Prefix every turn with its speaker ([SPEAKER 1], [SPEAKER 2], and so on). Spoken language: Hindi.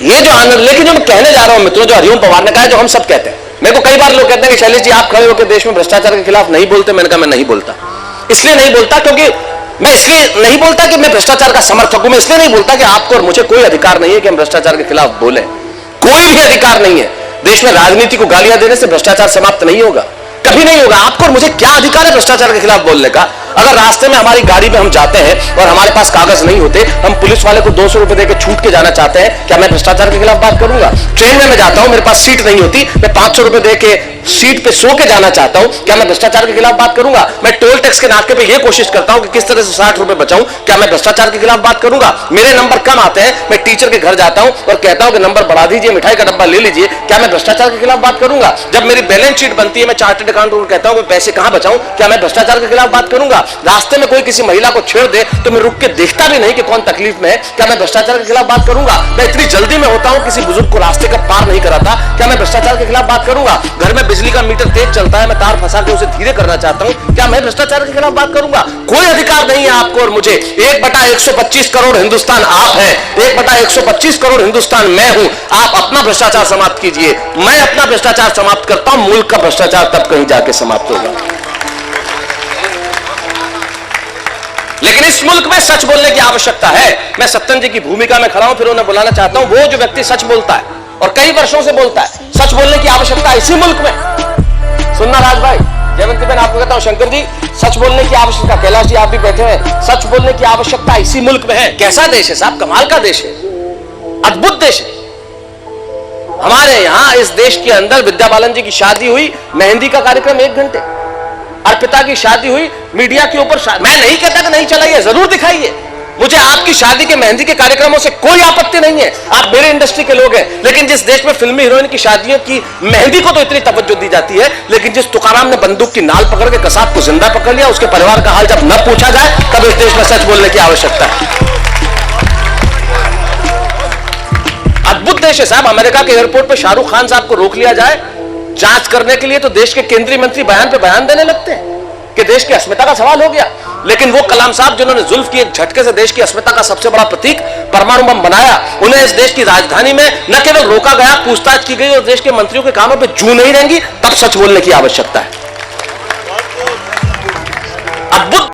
[SPEAKER 1] ये जो आनंद, लेकिन जो मैं कहने जा रहा हूं मित्रों, जो हरिओम पवार ने कहा, जो हम सब कहते हैं, मेरे को कई बार लोग कहते हैं कि शैलेश जी आप खड़े होकर देश में भ्रष्टाचार के खिलाफ नहीं बोलते। मैंने कहा मैं नहीं बोलता। इसलिए नहीं बोलता क्योंकि मैं इसलिए नहीं बोलता कि मैं भ्रष्टाचार का समर्थक हूं। मैं इसलिए नहीं बोलता कि आपको और मुझे कोई अधिकार नहीं है कि हम भ्रष्टाचार के खिलाफ बोले। कोई भी अधिकार नहीं है। देश में राजनीति को गालियां देने से भ्रष्टाचार समाप्त नहीं होगा, कभी नहीं होगा। आपको और मुझे क्या अधिकार है भ्रष्टाचार के खिलाफ बोलने का? अगर रास्ते में हमारी गाड़ी में हम जाते हैं और हमारे पास कागज नहीं होते, हम पुलिस वाले को 200 रुपए देकर छूट के जाना चाहते हैं, क्या मैं भ्रष्टाचार के खिलाफ बात करूंगा? ट्रेन में मैं जाता हूं, मेरे पास सीट नहीं होती, मैं 500 रुपए देके सीट पे सो के जाना चाहता हूं, क्या मैं भ्रष्टाचार के खिलाफ बात करूंगा? मैं टोल टैक्स के नाके पे यह कोशिश करता हूं कि किस तरह से 60 रुपए बचाऊं, क्या मैं भ्रष्टाचार के खिलाफ बात करूंगा? मेरे नंबर कम आते हैं, मैं टीचर के घर जाता हूं और कहता हूं कि नंबर बढ़ा दीजिए, मिठाई का डब्बा ले लीजिए, क्या मैं भ्रष्टाचार के खिलाफ बात करूंगा? जब मेरी बैलेंस शीट बनती है, मैं चार्टर्ड अकाउंटेंट को कहता हूं कि पैसे कहां बचाऊं, क्या मैं भ्रष्टाचार के खिलाफ बात करूंगा? रास्ते में कोई किसी महिला को छेड़ दे तो मैं रुक के देखता भी नहीं कि कौन तकलीफ में है, क्या मैं भ्रष्टाचार के खिलाफ बात करूंगा? मैं इतनी जल्दी में होता हूं, किसी बुजुर्ग को रास्ते का पार नहीं कराता, क्या मैं भ्रष्टाचार के खिलाफ बात करूंगा? घर में बिजली का मीटर तेज चलता है, मैं तार फंसा के उसे धीरे करना चाहता हूं, क्या मैं भ्रष्टाचार के खिलाफ बात करूंगा? कोई अधिकार नहीं है आपको और मुझे। 1/125 करोड़ हिंदुस्तान आप हैं, 1/125 करोड़ हिंदुस्तान मैं हूं। आप अपना भ्रष्टाचार समाप्त कीजिए, मैं अपना भ्रष्टाचार समाप्त करता हूं, मुल्क का भ्रष्टाचार तब कहीं जाके समाप्त होगा। लेकिन इस मुल्क में सच बोलने की आवश्यकता है। मैं सत्तन जी की भूमिका में खड़ा हूं, फिर उन्हें बुलाना चाहता हूं। वो जो व्यक्ति सच बोलता है और कई वर्षों से बोलता है, सच बोलने की आवश्यकता है इसी मुल्क में। सुनना राज भाई, जयवंती बहन, आपको कहता हूं, शंकर जी, सच बोलने की आवश्यकता, कैलाश जी आप भी बैठे हैं, सच बोलने की आवश्यकता इसी मुल्क में है। कैसा देश है साहब, कमाल का देश है, अद्भुत देश है। हमारे यहां इस देश के अंदर विद्या बालन जी की शादी हुई, मेहंदी का कार्यक्रम 1 घंटे, अर्पिता की शादी हुई, मीडिया के ऊपर। मैं नहीं कहता कि नहीं चलाइए, जरूर दिखाइए, मुझे आपकी शादी के मेहंदी के कार्यक्रमों से कोई आपत्ति नहीं है, आप मेरे इंडस्ट्री के लोग हैं। लेकिन जिस देश में फिल्मी हीरोइन की शादियों की मेहंदी को तो इतनी तवज्जो दी जाती है, लेकिन जिस तुकाराम ने बंदूक की नाल पकड़ के कसाब को जिंदा पकड़ लिया, उसके परिवार का हाल जब न पूछा जाए, तब इस देश में सच बोलने की आवश्यकता है। अद्भुत देश है साहब। अमेरिका के एयरपोर्ट पर शाहरुख खान साहब को रोक लिया जाए जांच करने के लिए, तो देश के केंद्रीय मंत्री बयान पे बयान देने लगते हैं कि देश की अस्मिता का सवाल हो गया। लेकिन वो कलाम साहब जिन्होंने जुल्फ की एक झटके से देश की अस्मिता का सबसे बड़ा प्रतीक परमाणु बम बनाया, उन्हें इस देश की राजधानी में न केवल रोका गया, पूछताछ की गई और देश के मंत्रियों के कामों पे जू नहीं रहेंगी, तब सच बोलने की आवश्यकता है।